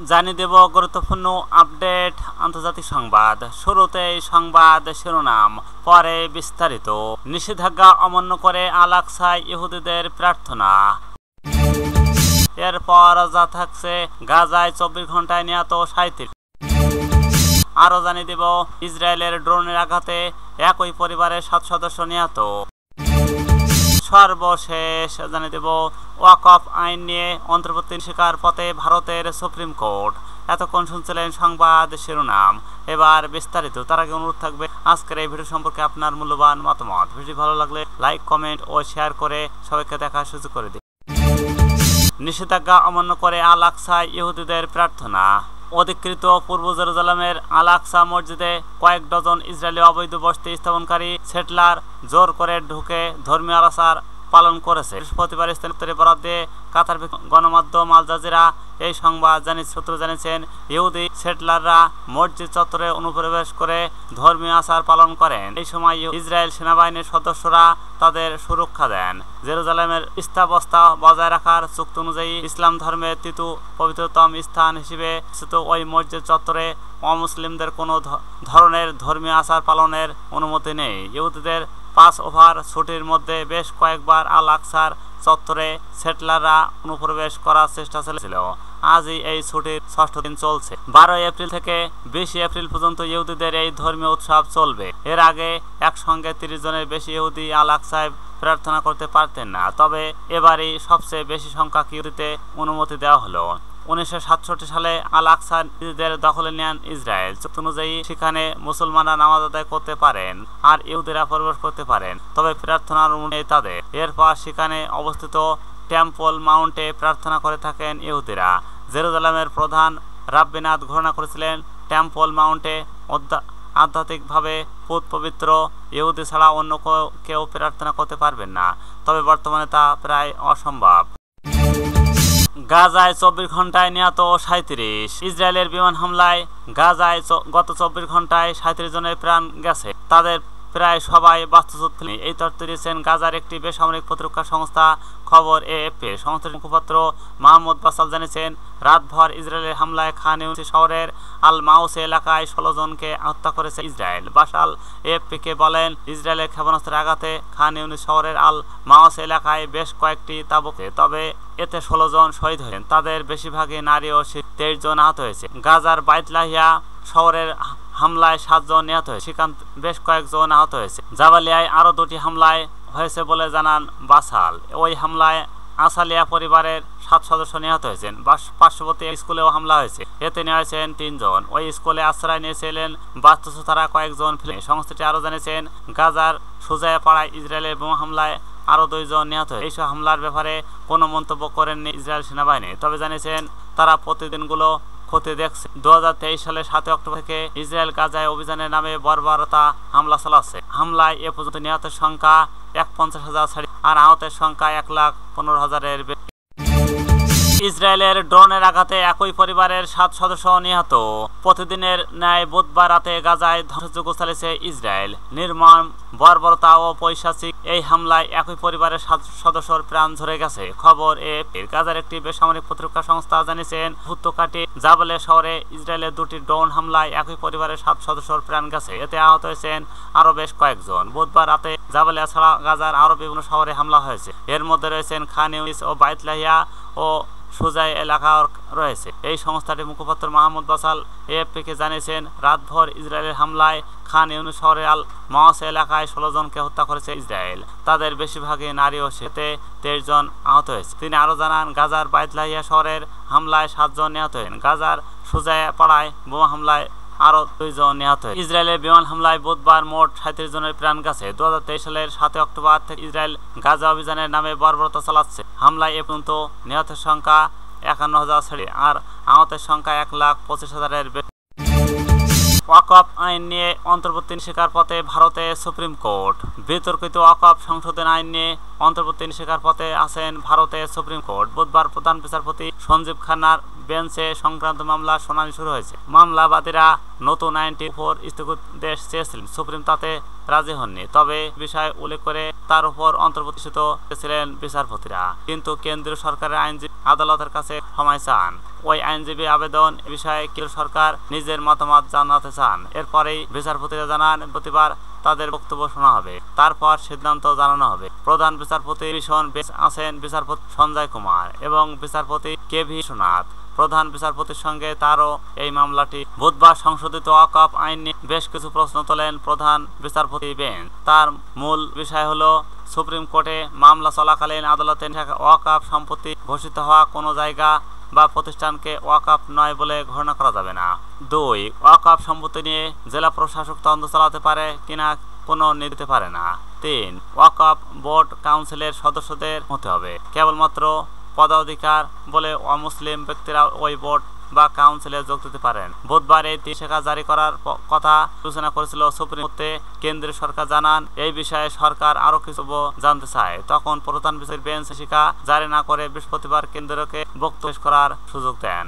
জানিয়ে দেব গুরুত্বপূর্ণ আপডেট আন্তর্জাতিক সংবাদ। শুরুতেই সংবাদ শিরোনাম, পরে বিস্তারিত। নিষেধাজ্ঞা অমান্য করে আল আকসায় ইহুদিদের প্রার্থনা। এরপর যা থাকছে, গাজায় 24 ঘন্টায় নিহত 37। আরও জানিয়ে দেব, ইসরায়েলের ড্রোনের আঘাতে একই পরিবারের 7 সদস্য নিহত। সর্বশেষ জানিয়ে দেব, ওয়াকফ আইন নিয়ে অন্তর্বর্তী শিকার পথে ভারতের সুপ্রিম কোর্ট। এতক্ষণ শুনছিলেন সংবাদ শিরোনাম, এবার বিস্তারিত। তার আগে অনুরোধ থাকবে আজকের এই ভিডিও সম্পর্কে আপনার মূল্যবান মতামত। ভিডিও ভালো লাগলে লাইক, কমেন্ট ও শেয়ার করে সবাইকে দেখার সুযোগ করে দিন। নিষেধাজ্ঞা অমান্য করে আল আকসায় ইহুদিদের প্রার্থনা। অধিকৃত পূর্ব জেরুজালেমের আল আকসা মসজিদে কয়েক ডজন ইসরায়েলি অবৈধ বসতি স্থাপনকারী সেটলার জোর করে ঢুকে ধর্মীয় আচার পালন করেছে। বৃহস্পতিবার স্থানীয় বরাদ দিয়ে কাতার গণমাধ্যম আল জাজিরা এই সংবাদ সূত্র জানিয়েছেন, ইহুদি সেটলাররা মসজিদ চত্বরে অনুপ্রবেশ করে ধর্মীয় আচার পালন করেন। এই সময় ইসরায়েল সেনাবাহিনীর সদস্যরা তাদের সুরক্ষা দেন। জেরুজালেমের স্থাবস্থা বজায় রাখার চুক্তি অনুযায়ী ইসলাম ধর্মের তৃতীয় পবিত্রতম স্থান হিসেবে ওই মসজিদ চত্বরে অমুসলিমদের কোনো ধরনের ধর্মীয় আচার পালনের অনুমতি নেই। ইহুদিদের 5 ওভার ছুটির মধ্যে বেশ কয়েকবার আল আকসার চত্বরে সেটলাররা অনুপ্রবেশ করার চেষ্টা চলেছিল। আজই এই ছুটির 6ষ্ঠ দিন চলছে। 12 এপ্রিল থেকে 20 এপ্রিল পর্যন্ত ইহুদিদের এই ধর্মীয় উৎসব চলবে। এর আগে একসঙ্গে 30 জনের বেশি ইহুদি আল আকসায় প্রার্থনা করতে পারতেন না, তবে এবারই সবচেয়ে বেশি সংখ্যক ইহুদিতে অনুমতি দেওয়া হলো। 1967 সালে আল আকসা নিজেদের দখলে নেন ইসরায়েল। চুক্তি অনুযায়ী সেখানে মুসলমানরা নামাজ আদায় করতে পারেন আর ইহুদিরা প্রবেশ করতে পারেন, তবে প্রার্থনার অনুমতি নেই তাদের। এরপর সেখানে অবস্থিত টেম্পল মাউন্টে প্রার্থনা করে থাকেন ইহুদিরা। জেরুজালেমের প্রধান রাব্বিনাত ঘোষণা করেছিলেন, টেম্পল মাউন্টে আধ্যাত্মিকভাবে পবিত্র ইহুদি ছাড়া অন্য কেউ প্রার্থনা করতে পারবেন না, তবে বর্তমানে তা প্রায় অসম্ভব। গাজায় 24 ঘন্টায় নিহত 37। ইসরায়েলের বিমান হামলায় গাজায় গত 24 ঘন্টায় 37 জনের প্রাণ গেছে। তাদের প্রায় সবাই বাস্তুচ্যুত। এই তথ্য দিয়েছেন গাজার একটি বেসামরিক প্রতিরক্ষা সংস্থা খবর এএফপি। সংস্থার মুখপাত্র মাহমুদ বাসাল জানিয়েছেন, রাতভর ইসরায়েলের হামলায় খান ইউনিস শহরের আল মাউস এলাকায় 16 জনকে হত্যা করেছে ইসরায়েল। বাসাল এএফপিকে বলেন, ইসরায়েলের ক্ষেপণাস্ত্রের আঘাতে খান ইউনিস শহরের আল মাউস এলাকায় বেশ কয়েকটি তাঁবুকে, তবে এতে 16 জন শহীদ হয়েছেন। তাদের বেশিরভাগই নারী ও 23 জন আহত হয়েছে। গাজার বাইতলাহিয়া শহরের হামলায় 7 জন নিহত হয়েছে, সেখানে বেশ কয়েকজন আহত হয়েছে। জাবালিয়ায় আরও 2টি হামলায় হয়েছে বলে জানান বাসাল। ওই হামলায় আসালিয়া পরিবারের 7 সদস্য নিহত হয়েছেন। পার্শ্ববর্তী স্কুলেও হামলা হয়েছে, এতে নেওয়া হয়েছেন 3 জন। ওই স্কুলে আশ্রয় নিয়েছিলেন বাস্তুচ্যুতরা কয়েকজন। সংস্থাটি আরও জানিয়েছেন, গাজার সুজায়া পাড়ায় ইসরায়েলের বোমা হামলায় আরও 2 জন নিহত হয়েছে। এইসব হামলার ব্যাপারে কোনো মন্তব্য করেননি ইসরায়েল সেনাবাহিনী, তবে জানিয়েছেন তারা প্রতিদিনগুলো ক্ষতি দেখছে। 2023 সালের 7 অক্টোবর থেকে ইসরায়েল গাজায় অভিযানের নামে বর্বরতা হামলা চালাচ্ছে। হামলায় এ পর্যন্ত নিহতের সংখ্যা 51,000 আর আহতের সংখ্যা 1,15,000-এর বেশি। ইসরায়েলের ড্রোনের আঘাতে একই পরিবারের 7 সদস্য নিহত। প্রতিদিনের ন্যায় বুধবার রাতে গাজায় ধ্বংসযজ্ঞ চালিয়েছে ইসরায়েল। নির্মম বর্বরতা ও পৈশাচিক এই হামলায় একই পরিবারের 7 সদস্যর প্রাণ ঝরে গেছে। খবর এএফপি। গাজার একটি বেসামরিক প্রতিরক্ষা সংস্থা জানিয়েছেন, উপত্যকাটি জাবালিয়া শহরে ইসরায়েলের 2টি ড্রোন হামলায় একই পরিবারের 7 সদস্যর প্রাণ গেছে, এতে আহত হয়েছেন আরও বেশ কয়েকজন। বুধবার রাতে জাবালিয়া ছাড়া গাজার আরও বিভিন্ন শহরে হামলা হয়েছে। এর মধ্যে রয়েছেন খান ইউনিস ও বাইতলাহিয়া ও সুজাই এলাকা রয়েছে। এই সংস্থাটির মুখপাত্র মাহমুদ বাসাল এএফপিকে জানিয়েছেন, রাতভর ইসরায়েলের হামলায় খান ইউনিস শহরের আল মাউস এলাকায় 16 জনকে হত্যা করেছে ইসরায়েল। তাদের বেশিরভাগই নারী ও 23 জন আহত হয়েছে। তিনি আরও জানান, গাজার বাইতলাহিয়া শহরের হামলায় 7 জন নিহত হয়েছেন। গাজার সুজায়া পাড়ায় বোমা হামলায় আরও 2 জন নিহত হয়েছে। ইসরায়েলের বিমান হামলায় বুধবার মোট 37 জনের প্রাণ গেছে। 2023 সালের 7 অক্টোবর থেকে ইসরায়েল গাজা অভিযানের নামে বর্বরতা চালাচ্ছে। হামলায় এ পর্যন্ত নিহতের সংখ্যা 51,000 আর আহতের সংখ্যা 1,25,000-এর বেশি। ওয়াকফ আইন নিয়ে অন্তর্বর্তী শিকার পথে ভারতের সুপ্রিম কোর্ট। বিতর্কিত ওয়াকফ সংশোধন আইন নিয়ে অন্তর্বর্তী শিকার পথে আছেন ভারতের সুপ্রিম কোর্ট। বুধবার প্রধান বিচারপতি সঞ্জীব খান্নার বেঞ্চে সংক্রান্ত মামলার শুনানি শুরু হয়েছে। মামলাবাদীরা নতুন আইনটির উপর স্থগিতাদেশ চেয়েছিলেন, সুপ্রিম তাতে রাজি হননি, তবে বিষয় উল্লেখ করে তার উপর অন্তর্বর্তীতে ছিলেন বিচারপতিরা। কিন্তু কেন্দ্রীয় সরকারের আইনজীবী আদালতের কাছে ক্ষমা চান। ওই আইনজীবী আবেদন বিষয়ে কেন্দ্র সরকার নিজের মতামত জানাতে চান। এরপরেই বিচারপতিরা জানান প্রতিবার তাদের বক্তব্য শোনা হবে, তারপর সিদ্ধান্ত জানানো হবে। প্রধান বিচারপতি ডিভিশন বেঞ্চ আছেন বিচারপতি সঞ্জয় কুমার এবং বিচারপতি কে.ভি. বিশ্বনাথ। প্রধান বিচারপতির সঙ্গে তারও এই মামলাটি। বুধবার সংশোধিত ওয়াকফ আইন নিয়ে বেশ কিছু প্রশ্ন তোলেন প্রধান বিচারপতি বেঞ্চ। তার মূল বিষয় হলো সুপ্রিম কোর্টে মামলা চলাকালীন আদালতে ওয়াকফ সম্পত্তি ঘোষিত হওয়া কোনো জায়গা বা প্রতিষ্ঠানকে ওয়াকফ নয় বলে ঘোষণা করা যাবে না। 2. ওয়াকফ সম্পত্তি নিয়ে জেলা প্রশাসক তদন্ত চালাতে পারে কিনা কোনো নিতে পারে না। 3. ওয়াকফ বোর্ড কাউন্সিলের সদস্যদের হতে হবে। কেবলমাত্র পদাধিকার বলে অমুসলিম ব্যক্তিরা ওই বোর্ড বা কাউন্সিলে যোগ দিতে পারেন। বুধবার এই 3 শেখা জারি করার কথা সূচনা করেছিল সুপ্রিম কোর্টে। কেন্দ্রীয় সরকার জানান এই বিষয়ে সরকার আরো কিছু জানতে চায়। তখন প্রধান বিচারপতি বেঞ্চ শিকা জারি না করে বৃহস্পতিবার কেন্দ্রকে বক্তব্য পেশ করার সুযোগ দেন।